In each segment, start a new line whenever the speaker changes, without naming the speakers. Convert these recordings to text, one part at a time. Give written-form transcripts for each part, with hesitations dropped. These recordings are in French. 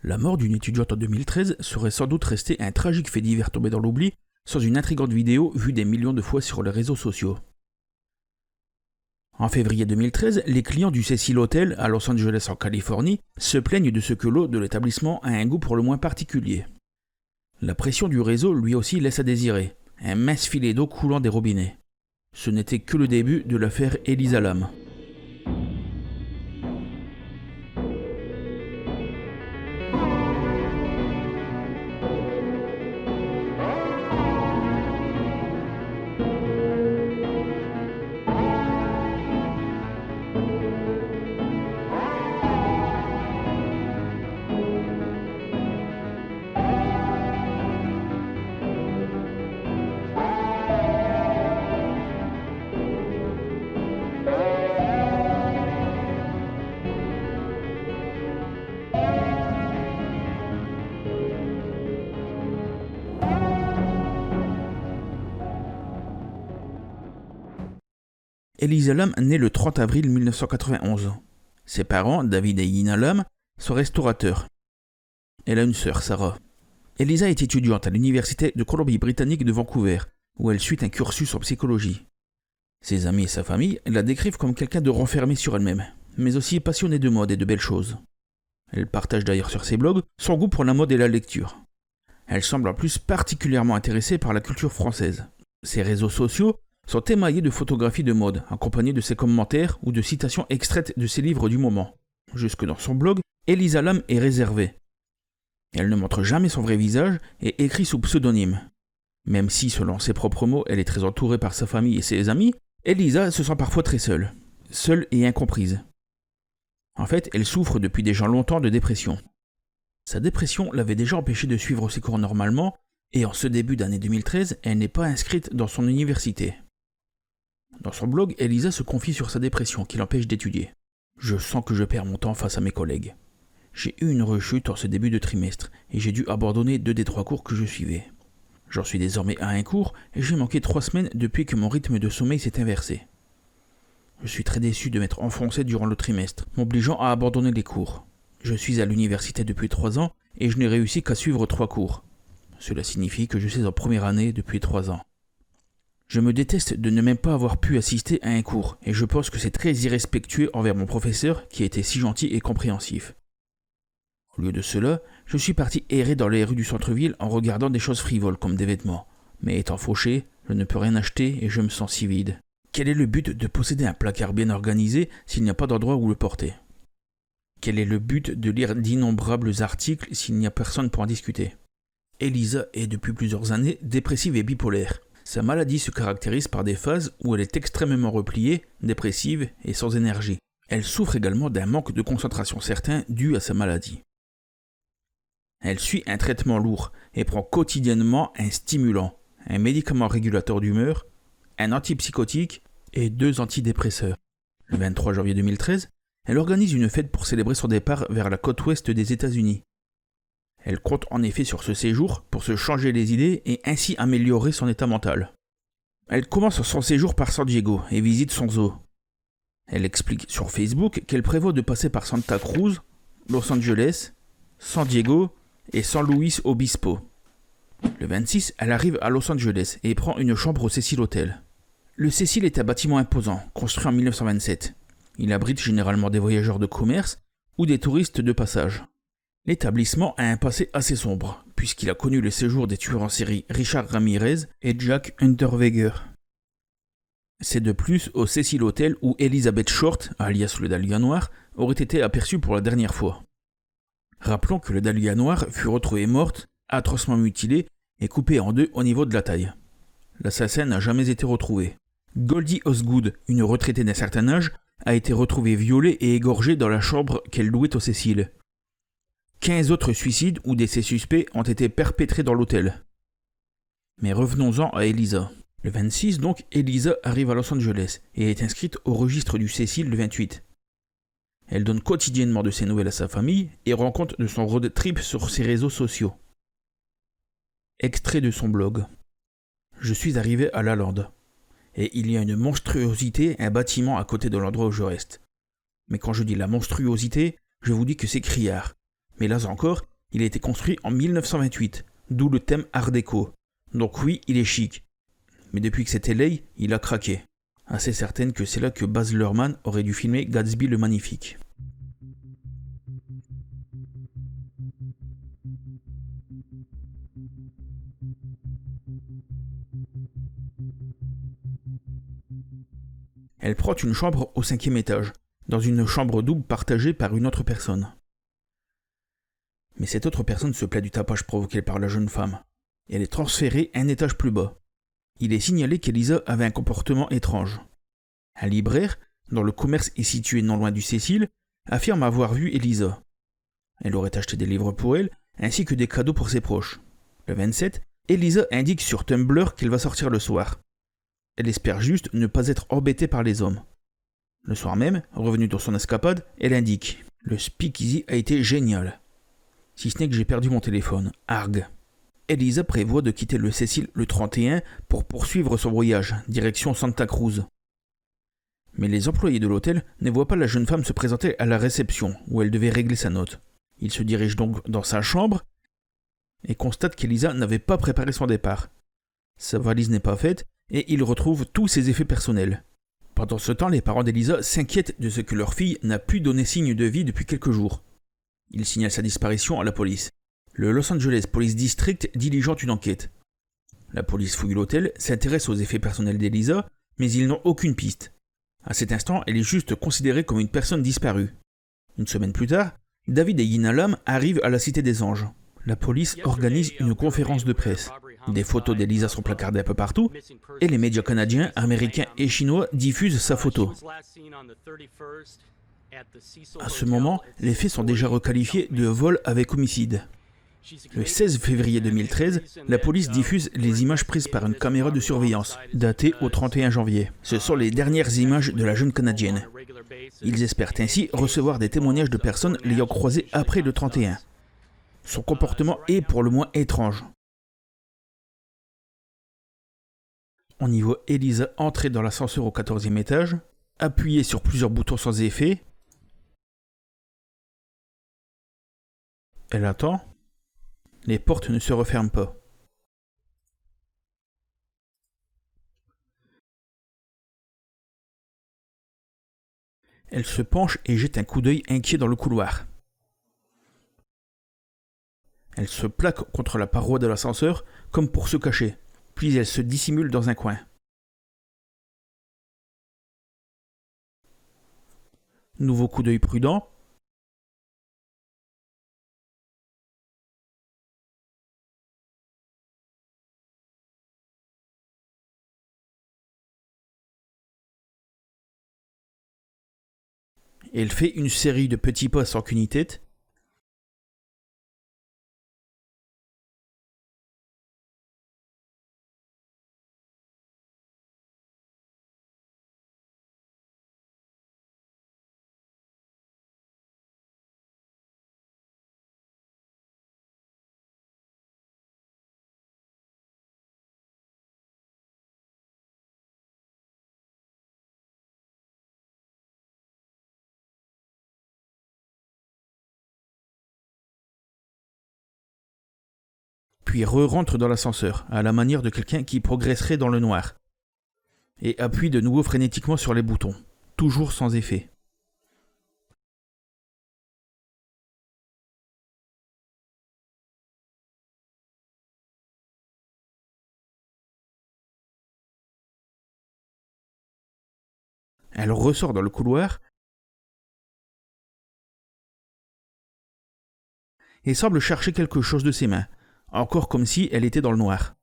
La mort d'une étudiante en 2013 serait sans doute restée un tragique fait divers tombé dans l'oubli sans une intrigante vidéo vue des millions de fois sur les réseaux sociaux. En février 2013, les clients du Cecil Hotel à Los Angeles en Californie se plaignent de ce que l'eau de l'établissement a un goût pour le moins particulier. La pression du réseau lui aussi laisse à désirer, un mince filet d'eau coulant des robinets. Ce n'était que le début de l'affaire Elisa Lam. Elisa Lam naît le 30 avril 1991. Ses parents, David et Ina Lam, sont restaurateurs. Elle a une sœur, Sarah. Elisa est étudiante à l'université de Colombie-Britannique de Vancouver, où elle suit un cursus en psychologie. Ses amis et sa famille la décrivent comme quelqu'un de renfermé sur elle-même, mais aussi passionnée de mode et de belles choses. Elle partage d'ailleurs sur ses blogs son goût pour la mode et la lecture. Elle semble en plus particulièrement intéressée par la culture française. Ses réseaux sociaux sont émaillés de photographies de mode, accompagnées de ses commentaires ou de citations extraites de ses livres du moment. Jusque dans son blog, Elisa Lam est réservée. Elle ne montre jamais son vrai visage et écrit sous pseudonyme. Même si, selon ses propres mots, elle est très entourée par sa famille et ses amis, Elisa se sent parfois très seule et incomprise. En fait, elle souffre depuis déjà longtemps de dépression. Sa dépression l'avait déjà empêchée de suivre ses cours normalement, et en ce début d'année 2013, elle n'est pas inscrite dans son université. Dans son blog, Elisa se confie sur sa dépression qui l'empêche d'étudier. « Je sens que je perds mon temps face à mes collègues. J'ai eu une rechute en ce début de trimestre et j'ai dû abandonner 2 des 3 cours que je suivais. J'en suis désormais à un cours et j'ai manqué 3 semaines depuis que mon rythme de sommeil s'est inversé. Je suis très déçu de m'être enfoncé durant le trimestre, m'obligeant à abandonner les cours. Je suis à l'université depuis 3 ans et je n'ai réussi qu'à suivre 3 cours. Cela signifie que je suis en première année depuis 3 ans. Je me déteste de ne même pas avoir pu assister à un cours, et je pense que c'est très irrespectueux envers mon professeur qui a été si gentil et compréhensif. Au lieu de cela, je suis parti errer dans les rues du centre-ville en regardant des choses frivoles comme des vêtements. Mais étant fauché, je ne peux rien acheter et je me sens si vide. Quel est le but de posséder un placard bien organisé s'il n'y a pas d'endroit où le porter ? Quel est le but de lire d'innombrables articles s'il n'y a personne pour en discuter ? Elisa est depuis plusieurs années dépressive et bipolaire. Sa maladie se caractérise par des phases où elle est extrêmement repliée, dépressive et sans énergie. Elle souffre également d'un manque de concentration certain dû à sa maladie. Elle suit un traitement lourd et prend quotidiennement un stimulant, un médicament régulateur d'humeur, un antipsychotique et 2 antidépresseurs. Le 23 janvier 2013, elle organise une fête pour célébrer son départ vers la côte ouest des États-Unis. Elle compte en effet sur ce séjour pour se changer les idées et ainsi améliorer son état mental. Elle commence son séjour par San Diego et visite son zoo. Elle explique sur Facebook qu'elle prévoit de passer par Santa Cruz, Los Angeles, San Diego et San Luis Obispo. Le 26, elle arrive à Los Angeles et prend une chambre au Cecil Hotel. Le Cecil est un bâtiment imposant, construit en 1927. Il abrite généralement des voyageurs de commerce ou des touristes de passage. L'établissement a un passé assez sombre, puisqu'il a connu le séjour des tueurs en série Richard Ramirez et Jack Unterweger. C'est de plus au Cecil Hotel où Elizabeth Short, alias le Dahlia Noir, aurait été aperçue pour la dernière fois. Rappelons que le Dahlia Noir fut retrouvée morte, atrocement mutilée et coupée en 2 au niveau de la taille. L'assassin n'a jamais été retrouvé. Goldie Osgood, une retraitée d'un certain âge, a été retrouvée violée et égorgée dans la chambre qu'elle louait au Cecil. 15 autres suicides ou décès suspects ont été perpétrés dans l'hôtel. Mais revenons-en à Elisa. Le 26 donc, Elisa arrive à Los Angeles et est inscrite au registre du Cecil le 28. Elle donne quotidiennement de ses nouvelles à sa famille et rend compte de son road trip sur ses réseaux sociaux. Extrait de son blog. Je suis arrivé à La Lande. Et il y a une monstruosité, un bâtiment à côté de l'endroit où je reste. Mais quand je dis la monstruosité, je vous dis que c'est criard. Mais là encore, il a été construit en 1928, d'où le thème Art déco. Donc oui, il est chic. Mais depuis que c'était LA, il a craqué. Assez certaine que c'est là que Baz Luhrmann aurait dû filmer Gatsby le Magnifique. Elle prend une chambre au 5e étage, dans une chambre double partagée par une autre personne. Mais cette autre personne se plaint du tapage provoqué par la jeune femme. Elle est transférée un étage plus bas. Il est signalé qu'Elisa avait un comportement étrange. Un libraire, dont le commerce est situé non loin du Cecil, affirme avoir vu Elisa. Elle aurait acheté des livres pour elle, ainsi que des cadeaux pour ses proches. Le 27, Elisa indique sur Tumblr qu'elle va sortir le soir. Elle espère juste ne pas être embêtée par les hommes. Le soir même, revenue dans son escapade, elle indique « Le speakeasy a été génial. Si ce n'est que j'ai perdu mon téléphone. Arg !» Elisa prévoit de quitter le Cecil le 31 pour poursuivre son voyage, direction Santa Cruz. Mais les employés de l'hôtel ne voient pas la jeune femme se présenter à la réception, où elle devait régler sa note. Ils se dirigent donc dans sa chambre et constatent qu'Elisa n'avait pas préparé son départ. Sa valise n'est pas faite et ils retrouvent tous ses effets personnels. Pendant ce temps, les parents d'Elisa s'inquiètent de ce que leur fille n'a pu donner signe de vie depuis quelques jours. Ils signalent sa disparition à la police. Le Los Angeles Police District diligente une enquête. La police fouille l'hôtel, s'intéresse aux effets personnels d'Elisa, mais ils n'ont aucune piste. À cet instant, elle est juste considérée comme une personne disparue. Une semaine plus tard, David et Yina Lam arrivent à la Cité des Anges. La police organise une conférence de presse. Des photos d'Elisa sont placardées un peu partout, et les médias canadiens, américains et chinois diffusent sa photo. À ce moment, les faits sont déjà requalifiés de vol avec homicide. Le 16 février 2013, la police diffuse les images prises par une caméra de surveillance, datée au 31 janvier. Ce sont les dernières images de la jeune Canadienne. Ils espèrent ainsi recevoir des témoignages de personnes l'ayant croisée après le 31. Son comportement est pour le moins étrange. On y voit Elisa entrer dans l'ascenseur au 14e étage, appuyer sur plusieurs boutons sans effet. Elle attend. Les portes ne se referment pas. Elle se penche et jette un coup d'œil inquiet dans le couloir. Elle se plaque contre la paroi de l'ascenseur comme pour se cacher, puis elle se dissimule dans un coin. Nouveau coup d'œil prudent. Elle fait une série de petits pas sans qu'une tête. Puis re-rentre dans l'ascenseur, à la manière de quelqu'un qui progresserait dans le noir. Et appuie de nouveau frénétiquement sur les boutons, toujours sans effet. Elle ressort dans le couloir et semble chercher quelque chose de ses mains, encore comme si elle était dans le noir.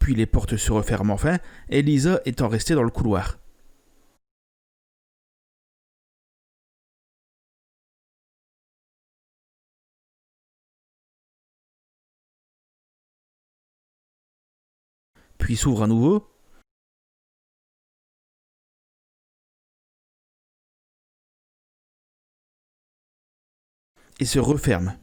Puis les portes se referment enfin, Elisa étant restée dans le couloir. Puis s'ouvre à nouveau. Et se referme.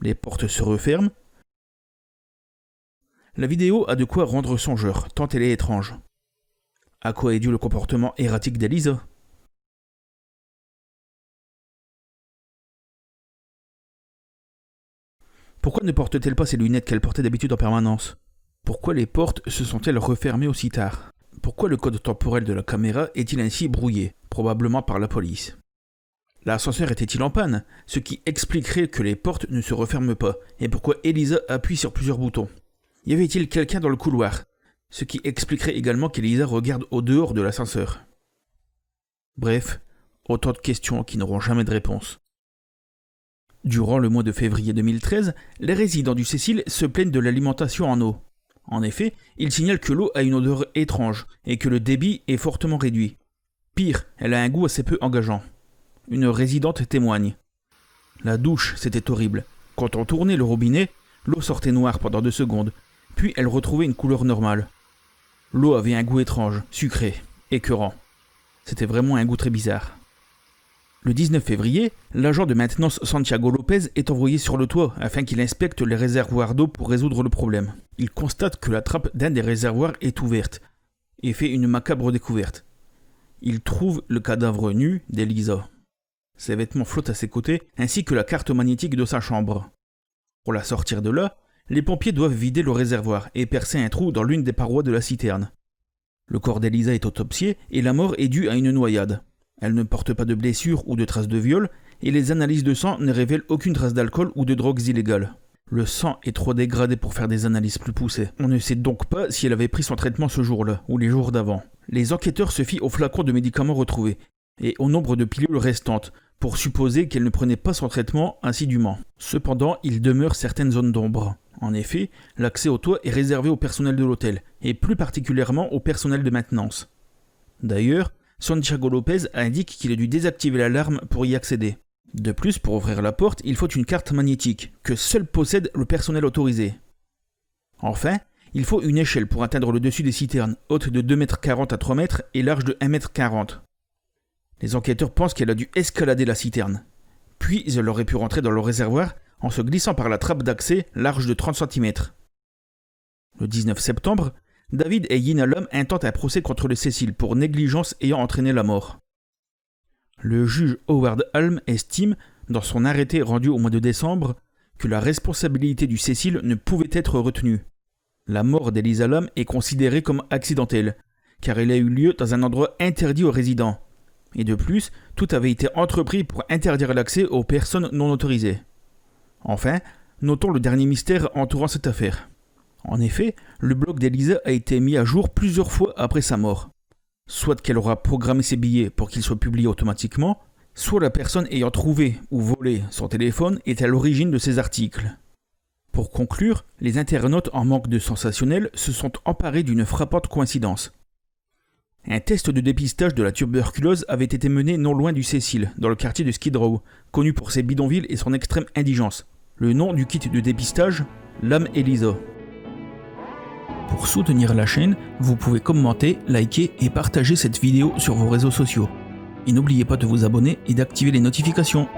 Les portes se referment. La vidéo a de quoi rendre songeur, tant elle est étrange. À quoi est dû le comportement erratique d'Elisa? Pourquoi ne porte-t-elle pas ses lunettes qu'elle portait d'habitude en permanence? Pourquoi les portes se sont-elles refermées aussi tard? Pourquoi le code temporel de la caméra est-il ainsi brouillé? Probablement par la police. L'ascenseur était-il en panne? Ce qui expliquerait que les portes ne se referment pas, et pourquoi Elisa appuie sur plusieurs boutons. Y avait-il quelqu'un dans le couloir? Ce qui expliquerait également qu'Elisa regarde au dehors de l'ascenseur. Bref, autant de questions qui n'auront jamais de réponse. Durant le mois de février 2013, les résidents du Cecil se plaignent de l'alimentation en eau. En effet, ils signalent que l'eau a une odeur étrange et que le débit est fortement réduit. Pire, elle a un goût assez peu engageant. Une résidente témoigne. La douche, c'était horrible. Quand on tournait le robinet, l'eau sortait noire pendant 2 secondes, puis elle retrouvait une couleur normale. L'eau avait un goût étrange, sucré, écœurant. C'était vraiment un goût très bizarre. Le 19 février, l'agent de maintenance Santiago Lopez est envoyé sur le toit afin qu'il inspecte les réservoirs d'eau pour résoudre le problème. Il constate que la trappe d'un des réservoirs est ouverte et fait une macabre découverte. Il trouve le cadavre nu d'Elisa. Ses vêtements flottent à ses côtés ainsi que la carte magnétique de sa chambre. Pour la sortir de là, les pompiers doivent vider le réservoir et percer un trou dans l'une des parois de la citerne. Le corps d'Elisa est autopsié et la mort est due à une noyade. Elle ne porte pas de blessures ou de traces de viol, et les analyses de sang ne révèlent aucune trace d'alcool ou de drogues illégales. Le sang est trop dégradé pour faire des analyses plus poussées. On ne sait donc pas si elle avait pris son traitement ce jour-là, ou les jours d'avant. Les enquêteurs se fient aux flacons de médicaments retrouvés, et au nombre de pilules restantes, pour supposer qu'elle ne prenait pas son traitement assidûment. Cependant, il demeure certaines zones d'ombre. En effet, l'accès au toit est réservé au personnel de l'hôtel, et plus particulièrement au personnel de maintenance. D'ailleurs, Santiago Lopez indique qu'il a dû désactiver l'alarme pour y accéder. De plus, pour ouvrir la porte, il faut une carte magnétique, que seul possède le personnel autorisé. Enfin, il faut une échelle pour atteindre le dessus des citernes, haute de 2,40 m à 3 m et large de 1,40 m. Les enquêteurs pensent qu'elle a dû escalader la citerne. Puis elle aurait pu rentrer dans le réservoir en se glissant par la trappe d'accès large de 30 cm. Le 19 septembre, David et Yina Lum intentent un procès contre le Cecil pour négligence ayant entraîné la mort. Le juge Howard Halm estime, dans son arrêté rendu au mois de décembre, que la responsabilité du Cecil ne pouvait être retenue. La mort d'Elisa Lam est considérée comme accidentelle, car elle a eu lieu dans un endroit interdit aux résidents. Et de plus, tout avait été entrepris pour interdire l'accès aux personnes non autorisées. Enfin, notons le dernier mystère entourant cette affaire. En effet, le blog d'Elisa a été mis à jour plusieurs fois après sa mort. Soit qu'elle aura programmé ses billets pour qu'ils soient publiés automatiquement, soit la personne ayant trouvé ou volé son téléphone est à l'origine de ces articles. Pour conclure, les internautes en manque de sensationnel se sont emparés d'une frappante coïncidence. Un test de dépistage de la tuberculose avait été mené non loin du Cecil, dans le quartier de Skid Row, connu pour ses bidonvilles et son extrême indigence. Le nom du kit de dépistage, Lam Elisa. Pour soutenir la chaîne, vous pouvez commenter, liker et partager cette vidéo sur vos réseaux sociaux. Et n'oubliez pas de vous abonner et d'activer les notifications.